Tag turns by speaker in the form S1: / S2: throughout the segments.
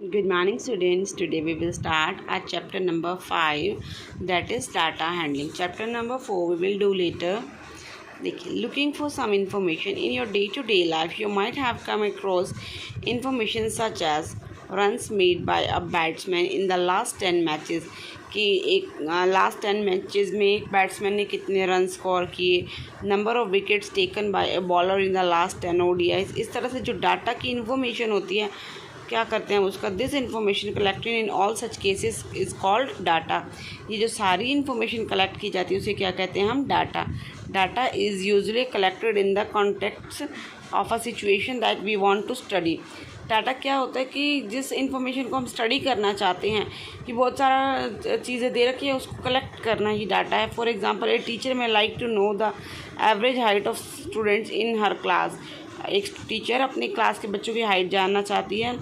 S1: Good morning, students. Today we will start at chapter number 5, that is data handling. Chapter number 4 we will do later. Looking for some information in your day-to-day life, you might have come across information such as runs made by a batsman in the last 10 matches, कि एक last 10 matches में एक batsman ने कितने run score किए, number of wickets taken by a bowler in the last 10 ODIs। इस तरह से जो डाटा की इन्फॉर्मेशन होती है, क्या करते हैं उसका, this information collected in all such cases is called data. ये जो सारी इन्फॉर्मेशन कलेक्ट की जाती है उसे क्या कहते हैं हम, data. Data is usually collected in the context of a situation that we want to study. Data क्या होता है कि जिस इन्फॉर्मेशन को हम स्टडी करना चाहते हैं, कि बहुत सारा चीज़ें दे रखी है, उसको कलेक्ट करना ही डाटा है। For example, a teacher may like to know the average height of students in her class. एक टीचर अपनी क्लास के बच्चों की हाइट जानना चाहती है।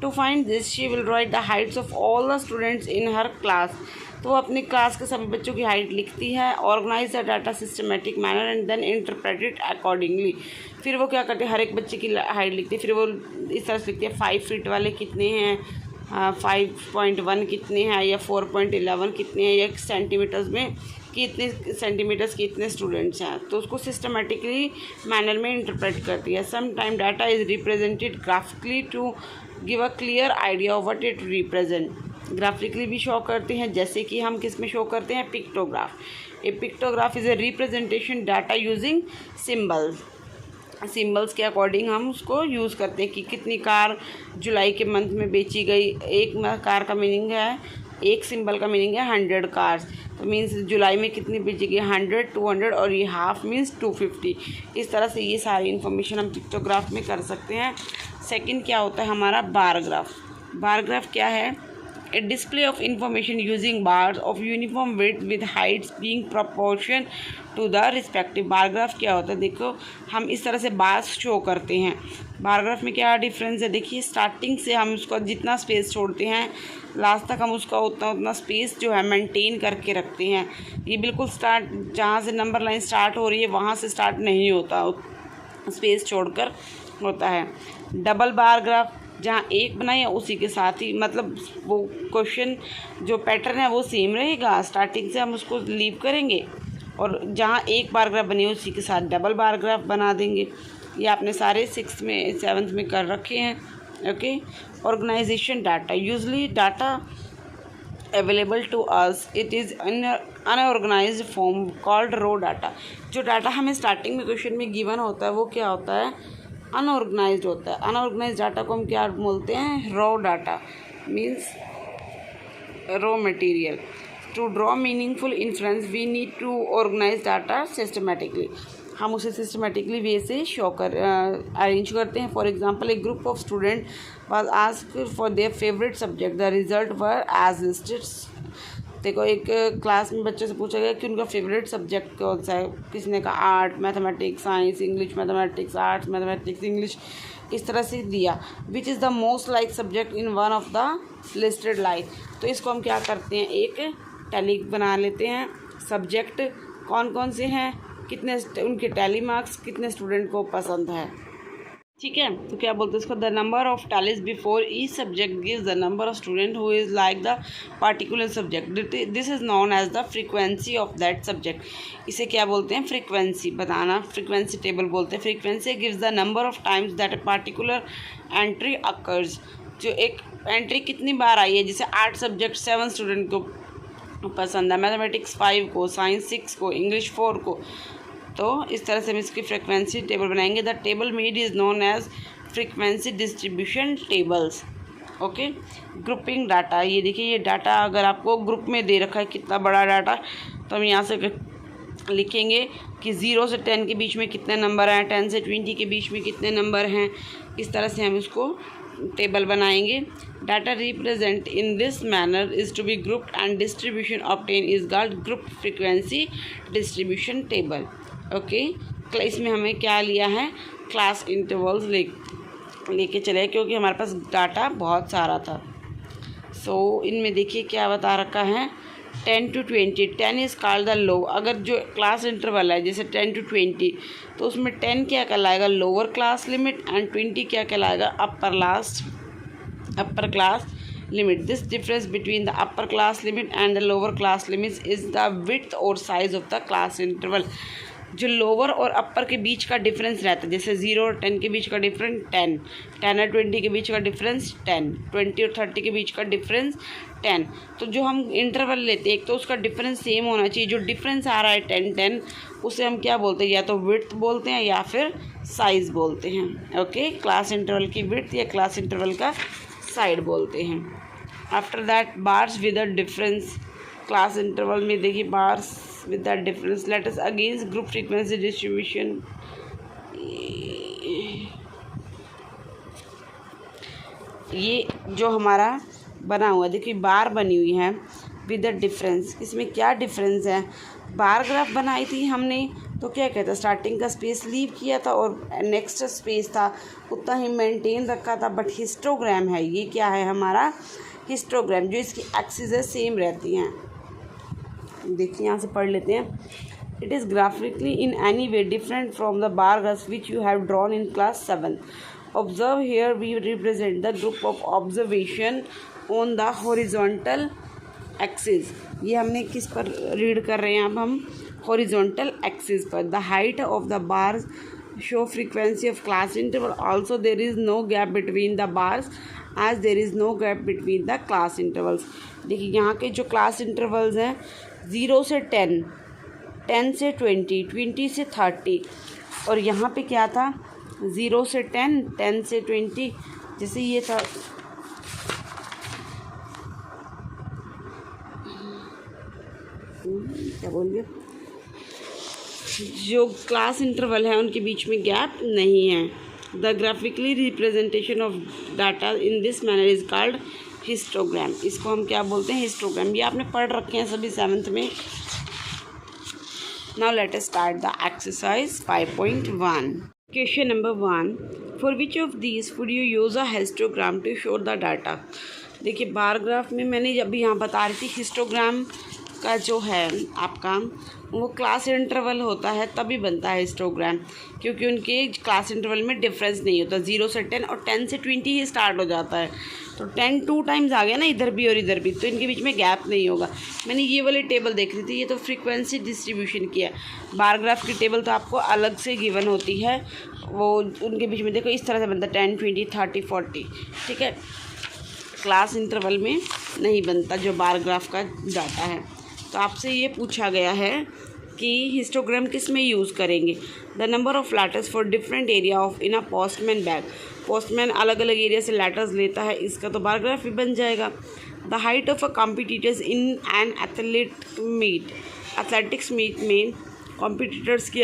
S1: To find this she will write the heights of all the students in her class. तो वो अपनी क्लास के सभी बच्चों की हाइट लिखती है, organise the data systematic manner and then interpret it accordingly. फिर वो क्या करते हैं, हर एक बच्चे की हाइट लिखती है, फिर वो इस तरह से लिखती है 5 फीट वाले कितने हैं, 5.1 कितने हैं, या 4.11 कितने हैं, या सेंटीमीटर्स में कि इतने सेंटीमीटर्स के इतने स्टूडेंट्स हैं। तो उसको सिस्टमेटिकली मैनर में इंटरप्रेट करती है। Some time data is represented graphically to give a clear idea of what it represent. Graphically भी शो करते हैं, जैसे कि हम किस में शो करते हैं, pictograph. A pictograph is a representation data using symbols. Symbols के अकॉर्डिंग हम उसको यूज़ करते हैं कि कितनी कार जुलाई के मंथ में बेची गई। एक कार का मीनिंग है, एक सिंबल का मीनिंग है 100 कार्स। तो मीन्स जुलाई में कितनी बेची गई, 100, 200, और ये हाफ मीन्स 250। इस तरह से ये सारी इन्फॉर्मेशन हम पिक्टोग्राफ में कर सकते हैं। सेकंड क्या होता है हमारा, बार ग्राफ। बार ग्राफ क्या है, a display of information using bars of uniform width with heights being proportion to the respective. Bar graph क्या होता है, देखो हम इस तरह से बार्स शो करते हैं। बार ग्राफ में क्या डिफरेंस है, देखिए स्टार्टिंग से हम उसका जितना स्पेस छोड़ते हैं, लास्ट तक हम उसका उतना स्पेस जो है मेंटेन करके रखते हैं। ये बिल्कुल स्टार्ट जहाँ से नंबर लाइन स्टार्ट हो रही है वहाँ से स्टार्ट नहीं होता, स्पेस छोड़कर होता है। डबल बार ग्राफ, जहाँ एक बनाई है उसी के साथ ही, मतलब वो क्वेश्चन जो पैटर्न है वो सेम रहेगा, स्टार्टिंग से हम उसको लीव करेंगे, और जहाँ एक बार ग्राफ बनी है उसी के साथ डबल बार ग्राफ बना देंगे। ये आपने सारे 6th में 7th में कर रखे हैं। Okay. Organisation data, usually data available to us it is unorganised form called raw data. जो डाटा हमें स्टार्टिंग में क्वेश्चन में गिवन होता है वो क्या होता है, अनऑर्गेनाइज्ड होता है। अनऑर्गेनाइज्ड डाटा को हम क्या बोलते हैं, raw data, means raw material. To draw meaningful inference we need to organise data systematically. हम उसे सिस्टमेटिकली वे से शो कर अरेंज करते हैं। For example, a group of student was asked for their favourite subject, the result were as listed. देखो, एक class में बच्चे से पूछा गया कि उनका फेवरेट सब्जेक्ट कौन सा है। किसी ने कहा art, mathematics, science, English, mathematics, arts, mathematics, English, इस तरह से दिया। Which is the most like subject in one of the listed like. तो इसको हम क्या करते हैं, एक टैली बना लेते हैं। सब्जेक्ट कौन कौन से हैं, कितने उनके टैली मार्क्स, कितने स्टूडेंट को पसंद है, ठीक है। तो क्या बोलते हैं इसको, the number of tallies before each subject gives the number of student who is like the particular subject. This is known as the frequency of that subject. इसे क्या बोलते हैं, फ्रीक्वेंसी बताना, फ्रीक्वेंसी टेबल बोलते हैं। Frequency gives the number of times that a particular entry occurs. जो एक entry कितनी बार आई है, जैसे 8 सब्जेक्ट 7 स्टूडेंट को पसंद है, मैथमेटिक्स 5 को, साइंस 6 को, इंग्लिश 4 को। तो इस तरह से हम इसकी फ्रीक्वेंसी टेबल बनाएंगे। The table made is known as frequency distribution tables. Okay. Grouping data, ये देखिए ये डाटा अगर आपको ग्रुप में दे रखा है कितना बड़ा डाटा, तो हम यहाँ से लिखेंगे कि 0 से 10 के बीच में कितने नंबर हैं, 10 से 20 के बीच में कितने नंबर हैं। इस तरह से हम इसको टेबल बनाएंगे। Data represent in this manner is to be grouped and distribution obtain is called group frequency distribution table. Okay. इसमें हमें क्या लिया है, क्लास इंटरवल्स लेके चले, क्योंकि हमारे पास डाटा बहुत सारा था। सो इनमें देखिए क्या बता रखा है, 10 to 20। 10 is called the low. अगर जो क्लास इंटरवल है जैसे 10 to 20, तो उसमें 10 क्या कहलाएगा, लोअर क्लास लिमिट, एंड 20 क्या कहलाएगा, अपर last upper class limit. This difference between the upper class limit and the lower class limits is the width or size of the class interval. जो lower और अपर के बीच का डिफरेंस रहता है, जैसे 0 और 10 के बीच का डिफरेंस 10, 10 और 20 के बीच का डिफरेंस 10, 20 और 30 के बीच का डिफरेंस 10। तो जो हम इंटरवल लेते हैं, एक तो उसका डिफरेंस सेम होना चाहिए, जो डिफरेंस आ रहा है 10-10 उसे हम क्या बोलते हैं, या तो विड्थ बोलते हैं या फिर साइज़ बोलते हैं। ओके, क्लास इंटरवल की विड्थ या क्लास इंटरवल का साइड बोलते हैं। After that bars with a difference, class interval में देखिए bars with that difference. Let us against group frequency distribution. ये जो हमारा बना हुआ देखिए बार बनी हुई है विद द डिफरेंस। इसमें क्या डिफरेंस है, बार ग्राफ बनाई थी हमने तो क्या कहता है, स्टार्टिंग का स्पेस लीव किया था और नेक्स्ट स्पेस था उतना ही मेंटेन रखा था। बट हिस्टोग्राम है, ये क्या है हमारा हिस्टोग्राम, जो इसकी एक्सिस है सेम रहती हैं। देखिए यहाँ से पढ़ लेते हैं। It is graphically in any way different from the bar graph which you have drawn in class 7. Observe here we represent the group of observation on the horizontal axis. ये हमने किस पर रीड कर रहे हैं अब हम, हॉरिजॉन्टल एक्सिस पर। The height of the bars show frequency of class interval, also there is no gap between the bars as there is no gap between the class intervals. देखिए यहाँ के जो क्लास इंटरवल्स हैं 0 से 10, 10 से 20, 20 से 30, और यहाँ पे क्या था 0 से 10, 10 से 20, जैसे ये था क्या बोलिए, जो क्लास इंटरवल है उनके बीच में गैप नहीं है। The graphically representation of data in this manner is called histogram. इसको हम क्या बोलते हैं, हिस्टोग्राम। ये आपने पढ़ रखे हैं सभी 7th में। Now let us start the exercise 5.1। Question number 1, for which of these would you use a histogram to show the data. देखिए बार ग्राफ में मैंने अभी यहाँ बता रही थी हिस्टोग्राम का जो है आपका वो क्लास इंटरवल होता है तभी बनता है हिस्टोग्राम, क्योंकि उनके क्लास इंटरवल में डिफरेंस नहीं होता। 0 से 10 और 10 से 20 ही स्टार्ट हो जाता है, तो 10 2 टाइम्स आ गया ना इधर भी और इधर भी, तो इनके बीच में गैप नहीं होगा। मैंने ये वाली टेबल देख रही थी, ये तो फ्रीक्वेंसी डिस्ट्रीब्यूशन की है। बार ग्राफ की टेबल तो आपको अलग से गिवन होती है, वो उनके बीच में देखो इस तरह से बनता है 10, 20, 30, 40, ठीक है। क्लास इंटरवल में नहीं बनता जो बार ग्राफ का डाटा है। तो आपसे ये पूछा गया है कि हिस्टोग्राम किस में यूज़ करेंगे। The number of letters for different area of in a postman bag. Postman अलग अलग एरिया से लेटर्स लेता है, इसका तो बार ग्राफ भी बन जाएगा। The height of a competitors in an athletics meet में कॉम्पिटिटर्स की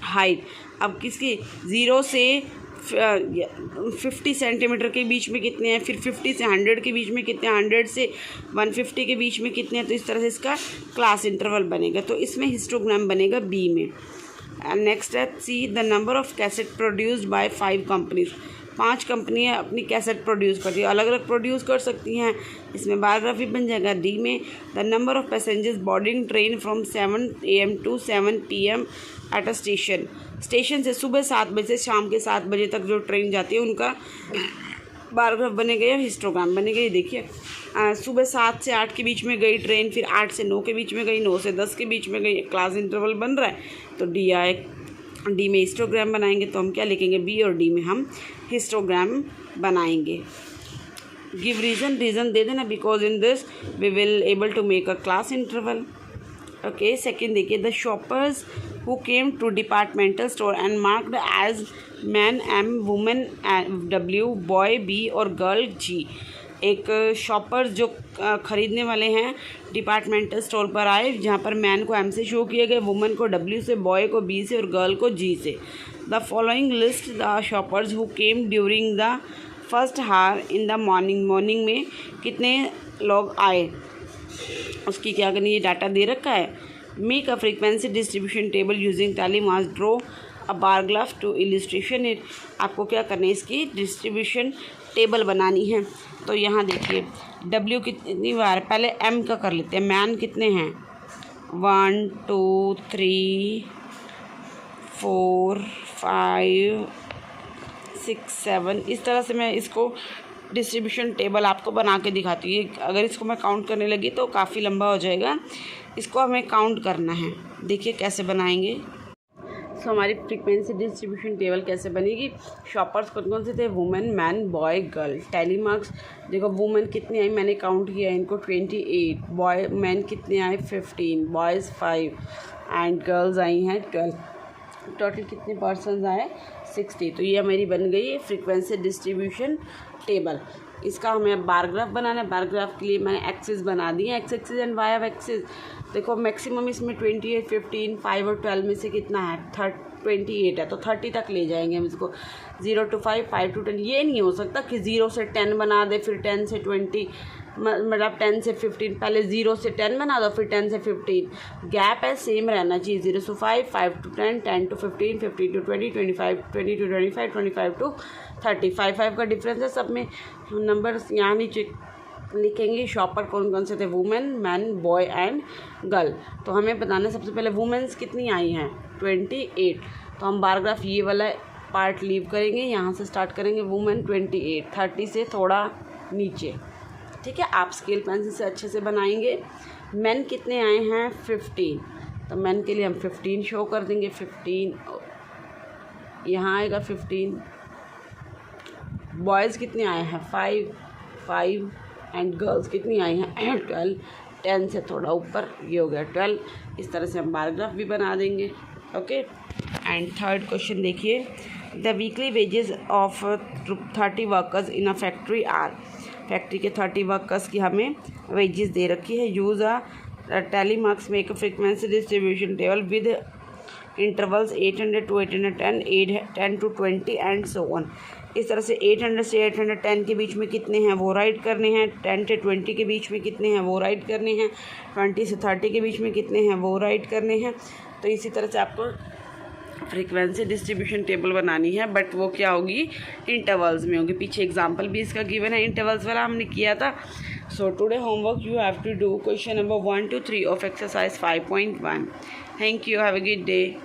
S1: हाइट, अब किसकी 0 से 50 सेंटीमीटर के बीच में कितने हैं, फिर 50 से 100 के बीच में कितने हैं, 100 से 150 के बीच में कितने हैं, तो इस तरह से इसका क्लास इंटरवल बनेगा। तो इसमें हिस्टोग्राम बनेगा बी में। नेक्स्ट है C, the number of cassette produced by 5 companies. 5 कंपनियाँ अपनी कैसेट प्रोड्यूस करती है, अलग अलग प्रोड्यूस कर सकती हैं, इसमें बार ग्राफ भी बन जाएगा। डी में the number of passengers boarding train from 7 AM to 7 PM at a station. Station से सुबह 7 बजे से शाम के 7 बजे तक जो ट्रेन जाती है उनका बार ग्राफ बनेगा या हिस्टोग्राम बनेगा। ये देखिए सुबह 7 से 8 के बीच में गई ट्रेन, फिर 8 से 9 के बीच में गई, 9 से 10 के बीच में गई, क्लास इंटरवल बन रहा है, तो डी आए। डी में हिस्टोग्राम बनाएंगे तो हम क्या लिखेंगे, बी, और डी में हम हिस्टोग्राम बनाएंगे। गिव रीज़न, रीज़न दे देना, because in this we will able to make a class interval. Okay, second देखिए, the shoppers who came to departmental store and marked as man M, woman W, boy B और girl G। एक shopper जो ख़रीदने वाले हैं departmental store पर आए, जहाँ पर मैन को M से शो किए गए, वुमन को W से, बॉय को B से और गर्ल को G से। The following list the shoppers who came during the first हार इन द मॉर्निंग। मॉर्निंग में कितने लोग आए उसकी क्या करनी, ये डाटा दे रखा है। Make a frequency distribution table using tally marks, draw a bar graph to illustration it. आपको क्या करना है, इसकी डिस्ट्रीब्यूशन टेबल बनानी है। तो यहाँ देखिए W कितनी बार, पहले M का कर लेते हैं। मैन कितने हैं, 1 2 3 4 5 6 7, इस तरह से मैं इसको डिस्ट्रीब्यूशन टेबल आपको बना के दिखाती है। अगर इसको मैं काउंट करने लगी तो काफ़ी लंबा हो जाएगा, इसको हमें काउंट करना है। देखिए कैसे बनाएंगे। सो हमारी फ्रीक्वेंसी डिस्ट्रीब्यूशन टेबल कैसे बनेगी। शॉपर्स कौन कौन से थे, women, man, boy, girl. Tally marks देखो, वुमेन कितनी आई मैंने काउंट किया इनको 28, बॉय मैन कितने आए 15, बॉयज़ 5 एंड गर्ल्स आई हैं 12। टोटल कितने पर्सन्स आए 60। तो ये हमारी बन गई है फ्रीक्वेंसी डिस्ट्रीब्यूशन टेबल। इसका हमें बार ग्राफ बनाना है। बार ग्राफ के लिए मैंने एक्सिस बना दी है, X axis and Y axis. देखो मैक्सिमम इसमें 28, 15, 5 और 12 में से कितना है 28 है, तो 30 तक ले जाएंगे हम इसको। 0 to 5, 5 to 10। ये नहीं हो सकता कि 0 से 10 बना दे फिर 10 से 20, मतलब 10 से 15। पहले 0 से 10 बना दो फिर 10 से 15। गैप है सेम रहना चाहिए, 0 to 5, 5 to 10, 10 to 15, 15 to 20, 25, 20 to 25, 25 to 30। 5 का डिफरेंस है सब में। नंबर्स यहाँ नीचे लिखेंगे। शॉपर कौन कौन से थे, women, man, boy and girl. तो हमें बताना सबसे पहले वुमेन्स कितनी आई हैं 28। तो हम बार ग्राफ ये वाला पार्ट लीव करेंगे, यहाँ से स्टार्ट करेंगे। वुमेन 28, 30 से थोड़ा नीचे, ठीक है। आप स्केल पेंसिल से अच्छे से बनाएंगे। मैन कितने आए हैं 15। तो मैन के लिए हम 15 शो कर देंगे। 15 यहाँ आएगा 15। बॉयज़ कितने आए हैं 5 एंड गर्ल्स कितनी आई हैं 12। 10 से थोड़ा ऊपर ये हो गया 12। इस तरह से हम बार ग्राफ भी बना देंगे, ओके। एंड थर्ड क्वेश्चन देखिए, the weekly wages of 30 workers in a factory are. Factory के 30 वर्कर्स की हमें वेजेस दे रखी है। Use a tally marks make a frequency distribution table with intervals 800 to 810, 10 to 20 and so on. इस तरह से 800 से 810 के बीच में कितने हैं वो राइट करने हैं, 10 से 20 के बीच में कितने हैं वो राइट करने हैं, 20 से 30 के बीच में कितने हैं वो राइट करने हैं। तो इसी तरह से आपको फ्रीक्वेंसी डिस्ट्रीब्यूशन टेबल बनानी है, बट वो क्या होगी इंटरवल्स में होगी। पीछे एग्जांपल भी इसका गिवन है, इंटरवल्स वाला हमने किया था। So today homework you have to do question number 1 to 3 of exercise 5.1। Thank you, have a good day.